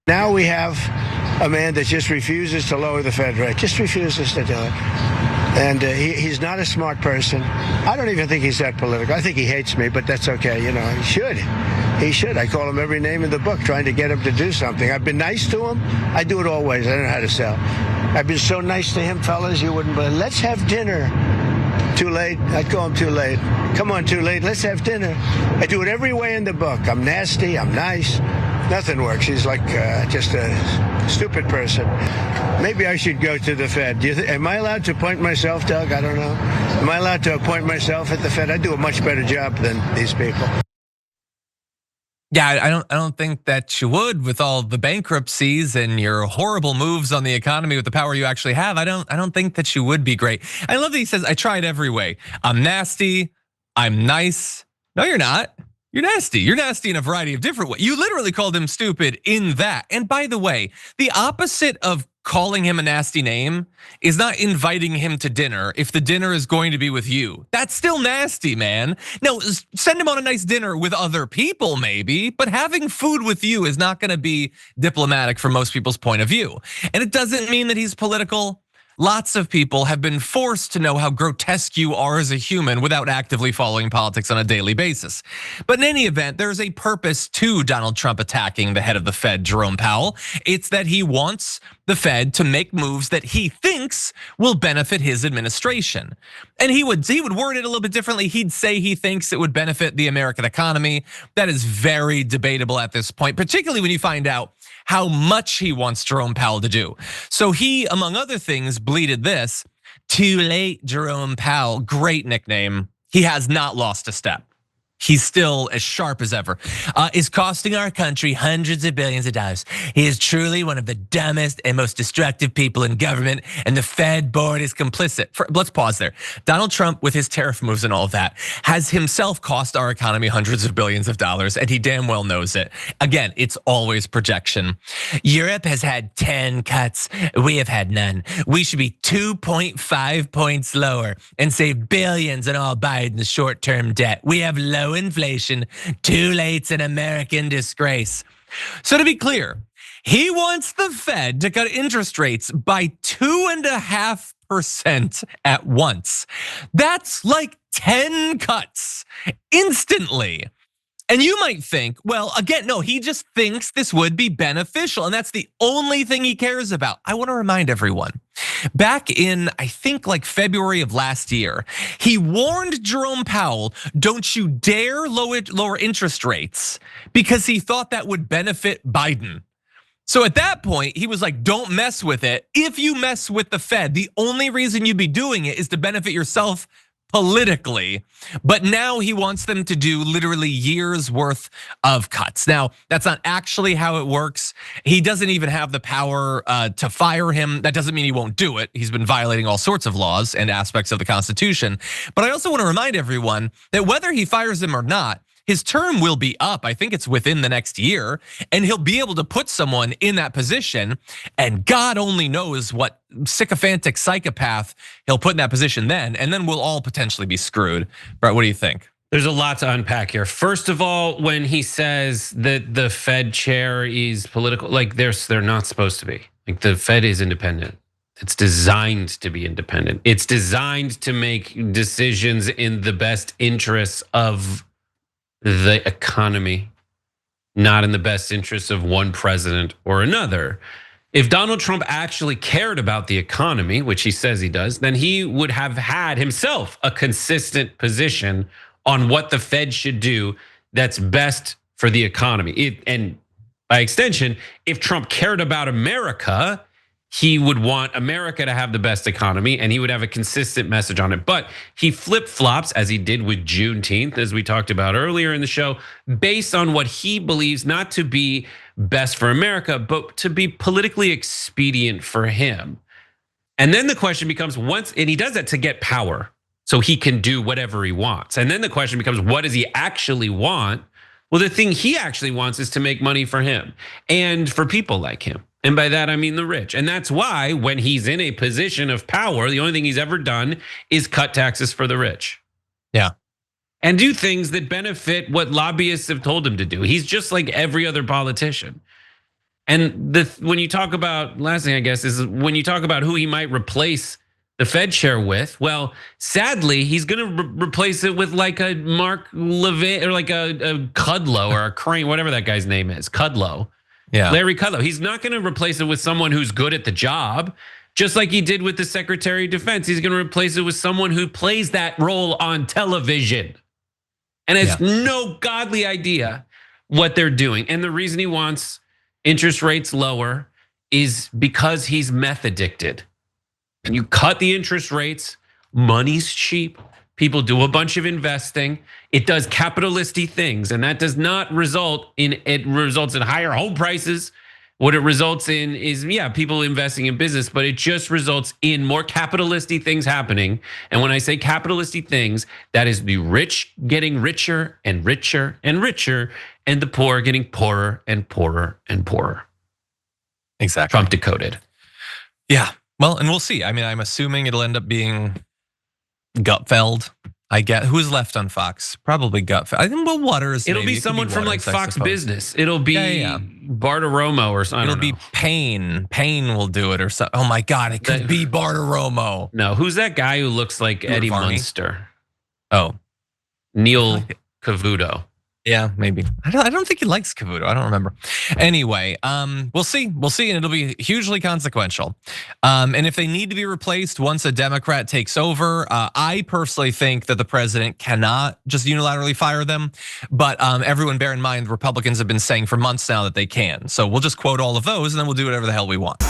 Now we have a man that just refuses to lower the Fed rate, just refuses to do it. And he's not a smart person. I don't even think he's that political. I think he hates me, but that's okay. You know, he should. He should. I call him every name in the book, trying to get him to do something. I've been nice to him. I do it always. I don't know how to sell. I've been so nice to him, fellas, you wouldn't believe. Let's have dinner. Too late. I'd call him too late. Come on, too late. Let's have dinner. I do it every way in the book. I'm nasty. I'm nice. Nothing works. He's like just a stupid person. Maybe I should go to the Fed. Am I allowed to appoint myself, Doug? I don't know. Am I allowed to appoint myself at the Fed? I do a much better job than these people. Yeah, I don't think that you would, with all the bankruptcies and your horrible moves on the economy with the power you actually have. I don't think that you would be great. I love that he says, I tried every way. I'm nasty, I'm nice. No, you're not. You're nasty. You're nasty in a variety of different ways. You literally called him stupid in that. And by the way, the opposite of calling him a nasty name is not inviting him to dinner if the dinner is going to be with you. That's still nasty, man. No, send him on a nice dinner with other people maybe, but having food with you is not gonna be diplomatic from most people's point of view. And it doesn't mean that he's political. Lots of people have been forced to know how grotesque you are as a human without actively following politics on a daily basis. But in any event, there's a purpose to Donald Trump attacking the head of the Fed, Jerome Powell. It's that he wants the Fed to make moves that he thinks will benefit his administration. And he would word it a little bit differently. He'd say he thinks it would benefit the American economy. That is very debatable at this point, particularly when you find out how much he wants Jerome Powell to do. So he, among other things, bleated this: "Too late, Jerome Powell." Great nickname. He has not lost a step. He's still as sharp as ever. Is costing our country hundreds of billions of dollars. He is truly one of the dumbest and most destructive people in government, and the Fed board is complicit. Let's pause there. Donald Trump, with his tariff moves and all of that, has himself cost our economy hundreds of billions of dollars, and he damn well knows it. Again, it's always projection. Europe has had 10 cuts. We have had none. We should be 2.5 points lower and save billions on all Biden's short-term debt. We have low inflation. Too late's an American disgrace. So to be clear, he wants the Fed to cut interest rates by 2.5% at once. That's like 10 cuts instantly. And you might think, well, again, no, he just thinks this would be beneficial, and that's the only thing he cares about. I want to remind everyone, back in, I think, like February of last year, he warned Jerome Powell, don't you dare lower interest rates, because he thought that would benefit Biden. So at that point, he was like, don't mess with it. If you mess with the Fed, the only reason you'd be doing it is to benefit yourself politically. But now he wants them to do literally years worth of cuts. Now, that's not actually how it works. He doesn't even have the power to fire him. That doesn't mean he won't do it. He's been violating all sorts of laws and aspects of the Constitution. But I also want to remind everyone that whether he fires him or not, his term will be up. I think it's within the next year, and he'll be able to put someone in that position. And God only knows what sycophantic psychopath he'll put in that position then. And then we'll all potentially be screwed. Brett, what do you think? There's a lot to unpack here. First of all, when he says that the Fed chair is political, like they're not supposed to be. Like the Fed is independent. It's designed to be independent. It's designed to make decisions in the best interests of the economy, not in the best interests of one president or another. If Donald Trump actually cared about the economy, which he says he does, then he would have had himself a consistent position on what the Fed should do that's best for the economy. And by extension, if Trump cared about America, he would want America to have the best economy, and he would have a consistent message on it. But he flip-flops, as he did with Juneteenth, as we talked about earlier in the show, based on what he believes not to be best for America, but to be politically expedient for him. And then the question becomes, and he does that to get power, so he can do whatever he wants. And then the question becomes, what does he actually want? Well, the thing he actually wants is to make money for him and for people like him. And by that, I mean the rich. And that's why when he's in a position of power, the only thing he's ever done is cut taxes for the rich. Yeah. And do things that benefit what lobbyists have told him to do. He's just like every other politician. And when you talk about, last thing I guess is when you talk about who he might replace the Fed chair with, well, sadly, he's going to replace it with like a Mark Levin or like a Kudlow or a Crane, whatever that guy's name is, Kudlow. Yeah. Larry Kudlow. He's not going to replace it with someone who's good at the job, just like he did with the Secretary of Defense. He's going to replace it with someone who plays that role on television and has no godly idea what they're doing. And the reason he wants interest rates lower is because he's meth addicted. You cut the interest rates, money's cheap. People do a bunch of investing. It does capitalistic things, and that does not result in, it results in higher home prices. What it results in is, people investing in business, but it just results in more capitalistic things happening. And when I say capitalistic things, that is the rich getting richer and richer and richer, and the poor getting poorer and poorer and poorer. Exactly. Trump decoded. Yeah. Well, and we'll see. I mean, I'm assuming it'll end up being Gutfeld. I get who's left on Fox. Probably Gutfeld. I think Waters. It'll be someone from like Fox Business. It'll be Bartiromo or something. It'll be Payne. Payne will do it or something. Oh my God, it could be Bartiromo. No, who's that guy who looks like Eddie Munster? Oh, Neil Cavuto. Yeah, maybe. I don't think he likes Cavuto. I don't remember. Anyway, we'll see. We'll see, and it'll be hugely consequential. And if they need to be replaced once a Democrat takes over, I personally think that the president cannot just unilaterally fire them. But everyone bear in mind, Republicans have been saying for months now that they can. So we'll just quote all of those, and then we'll do whatever the hell we want.